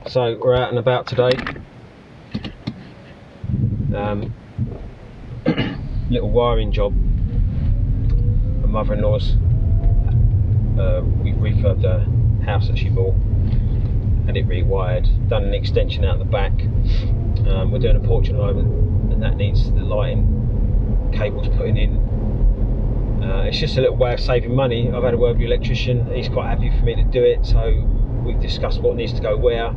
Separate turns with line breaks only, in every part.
So we're out and about today. Little wiring job. My mother-in-law's we refurbed a house that she bought, had it rewired, done an extension out the back. We're doing a porch at the moment, and that needs the lighting cables putting in. It's just a little way of saving money. I've had a word with the electrician, he's quite happy for me to do it, so we've discussed what needs to go where.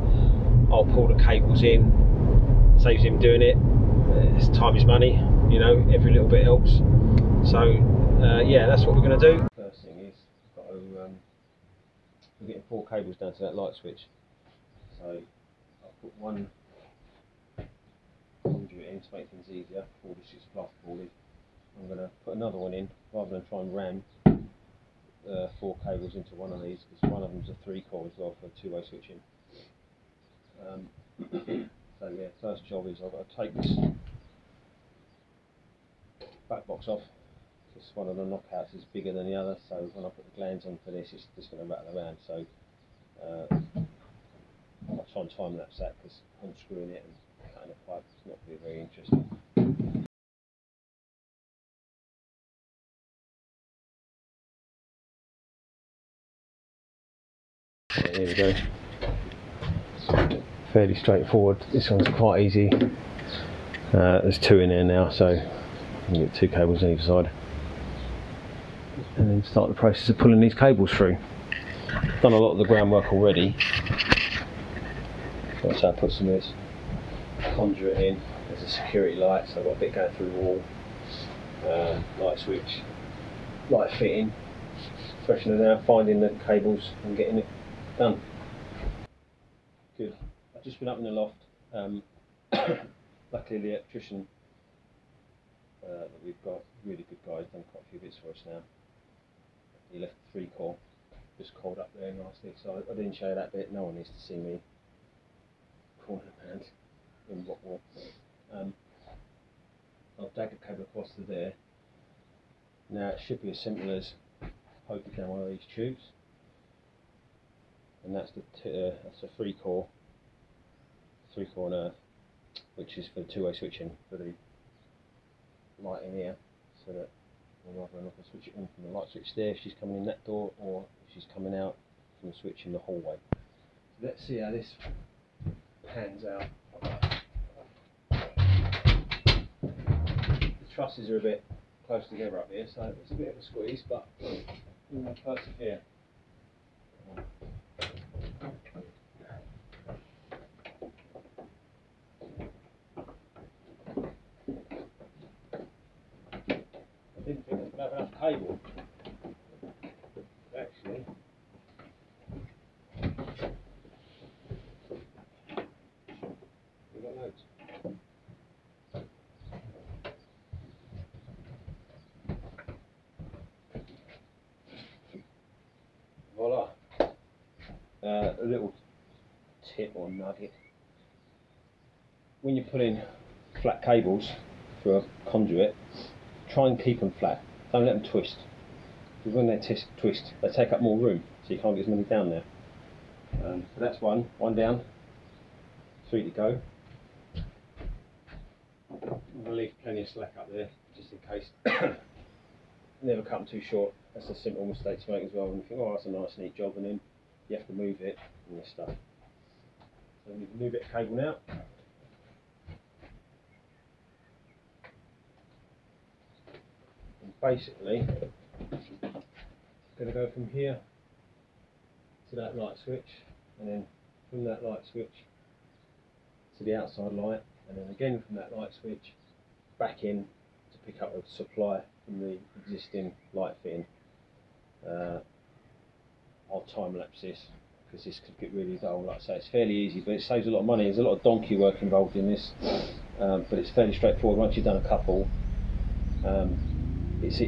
I'll pull the cables in, saves him doing it. Time is money, you know, every little bit helps. So yeah, that's what we're going to do. First thing is, we're getting 4 cables down to that light switch. So I'll put one conduit in to make things easier. 46 plasterboarded. I'm going to put another one in rather than try and ram 4 cables into one of these, because one of them's a 3-core as well for two-way switching. So yeah, first job is I've got to take this back box off. This one of the knockouts is bigger than the other, so when I put the glands on for this, it's just going to rattle around. So I'll try and time lapse that, because unscrewing it and cutting a pipe is not really very interesting. So here we go. Fairly straightforward. This one's quite easy. There's 2 in there now, so you can get 2 cables on either side, and then start the process of pulling these cables through. Done a lot of the groundwork already. So I put some of this conduit in. There's a security light, so I've got a bit going through the wall. Light switch, light fitting. Freshener now, finding the cables and getting it done. Good. I've just been up in the loft. Luckily the electrician that we've got, really good guy, done quite a few bits for us now. He left the 3-core just coiled up there nicely, so I didn't show you that bit. No one needs to see me corner hand in what wall. I'll drag the cable across to there. Now it should be as simple as poking down one of these tubes, and that's a 3-core on earth, which is for the two-way switching for the light in here, so that my mother-in-law can switch it in from the light switch there if she's coming in that door, or if she's coming out from the switch in the hallway. So let's see how this pans out. The trusses are a bit close together up here, so it's a bit of a squeeze, but we'll persevere. I didn't think I'd have enough cable. Actually, we've got loads. Voila. A little tip or nugget. When you're putting flat cables through a conduit, try and keep them flat. Don't let them twist. Because when they twist, they take up more room, so you can't get as many down there. So that's one down, 3 to go. I'm going to leave plenty of slack up there, just in case. Never cut them too short. That's a simple mistake to make as well. And you think, oh, that's a nice neat job, and then you have to move it and this stuff. So we need a new bit of cable now. And basically, it's going to go from here to that light switch, and then from that light switch to the outside light, and then again from that light switch back in to pick up a supply from the existing light fitting. I'll time lapse this, because this could get really dull. Like I say, it's fairly easy, but it saves a lot of money. There's a lot of donkey work involved in this, but it's fairly straightforward once you've done a couple. It's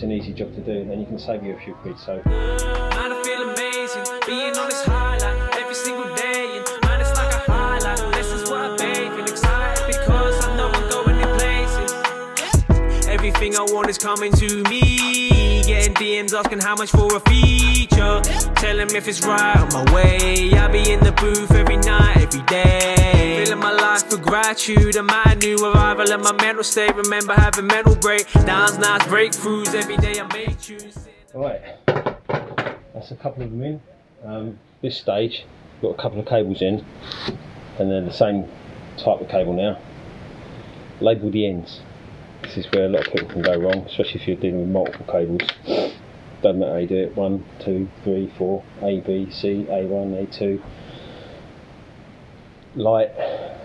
an easy job to do, and you can save you a few quid. So I feel amazing being on this highlight every single day, and man, it's like a highlight. This is what I bathe and excited, because I know I'm going in places. Everything I want is coming to me. Getting DMs asking how much for a feature. Tell them if it's right on my way. I'll be in the booth every night.
attitude and my new arrival in my mental state. Remember having mental breakdowns, nice breakthroughs. Every day I make choose.
Right, that's a couple of them in. This stage, got a couple of cables in, and they're the same type of cable now. Label the ends. This is where a lot of people can go wrong, especially if you're dealing with multiple cables. Doesn't matter how you do it. 1, 2, 3, 4, A, B, C, A1, A2. Light,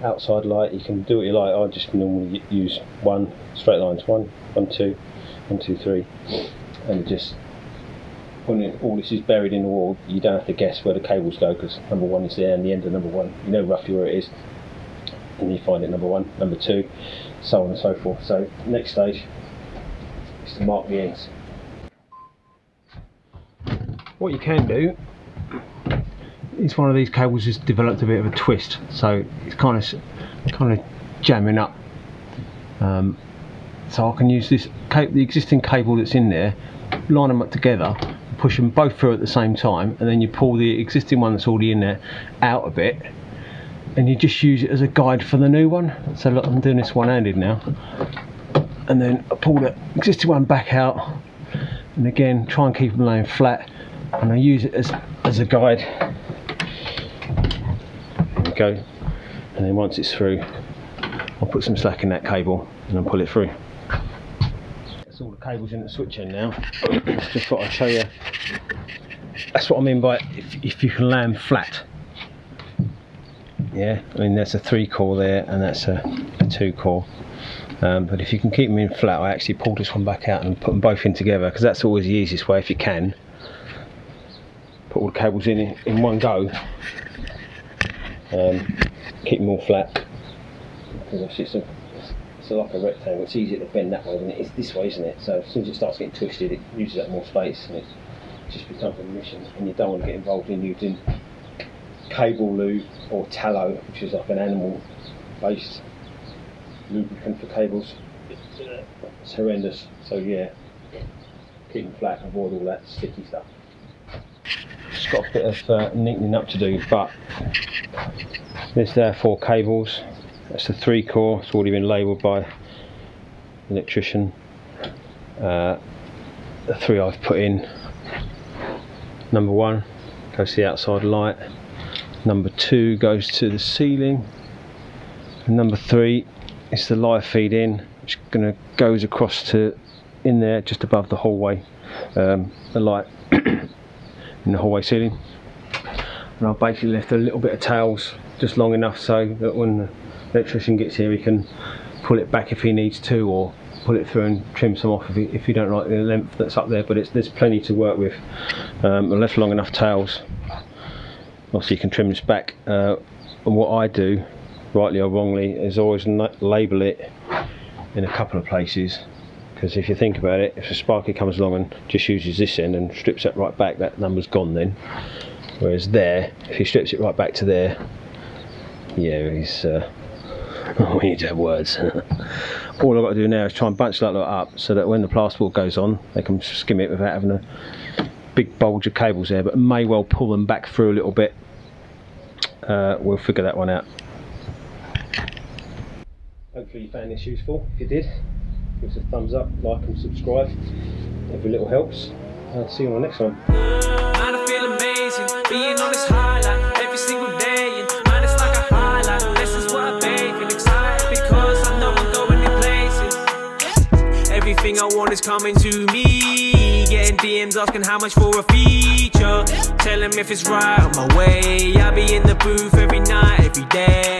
outside light, you can do what you like. I just normally use one, straight lines, 1, 1, 2, 1, 2, 3, and just when all this is buried in the wall, you don't have to guess where the cables go, because number 1 is there and the end of number 1, you know roughly where it is, and you find it number 1, number 2, so on and so forth. So next stage is to mark the ends. What you can do is, one of these cables has developed a bit of a twist, so it's kind of jamming up. So I can use this the existing cable that's in there, line them up together, push them both through at the same time, and then you pull the existing one that's already in there out a bit, and you just use it as a guide for the new one. So look, I'm doing this one-handed now, and then I pull the existing one back out, and again try and keep them laying flat, and I use it as a guide. There we go. And then once it's through, I'll put some slack in that cable and I'll pull it through. That's all the cables in the switch end now. Just thought I'd show you. That's what I mean by if you can lay them flat. Yeah, I mean there's a 3-core there and that's a 2-core. But if you can keep them in flat, I actually pulled this one back out and put them both in together, because that's always the easiest way if you can. Put all the cables in one go. Keep them all flat. Because it's like a rectangle. It's easier to bend that way than it is this way, isn't it? So as soon as it starts getting twisted, it uses up more space, and it just becomes a mission. And you don't want to get involved in using cable lube or tallow, which is like an animal-based lubricant for cables. It's horrendous. So yeah, keep them flat, avoid all that sticky stuff. It's got a bit of neatening up to do, but there's 4 cables. That's the 3-core. It's already been labelled by the electrician. The 3 I've put in. Number 1 goes to the outside light. Number 2 goes to the ceiling. And number 3 is the live feed in, which goes across to in there just above the hallway. The light in the hallway ceiling. And I've basically left a little bit of tails, just long enough so that when the electrician gets here he can pull it back if he needs to, or pull it through and trim some off if you don't like the length that's up there. But there's plenty to work with. I left long enough tails. Obviously you can trim this back. And what I do, rightly or wrongly, is always label it in a couple of places. Because if you think about it, if a sparky comes along and just uses this end and strips it right back, that number's gone then. Whereas there, if he strips it right back to there, yeah, he's we need to have words. All I've got to do now is try and bunch that lot up so that when the plasterboard goes on, they can skim it without having a big bulge of cables there, but may well pull them back through a little bit. We'll figure that one out. Hopefully you found this useful. If you did, give us a thumbs up, like and subscribe. Every little helps. I'll see you on the next one.
I feel amazing, being on this highlight every single day, and mine is like a highlight. This is what I bathe and excited because I know I'm going in places. Everything I want is coming to me. Getting DMs asking how much for a feature. Tell them if it's right on my way. I'll be in the booth every night, every day.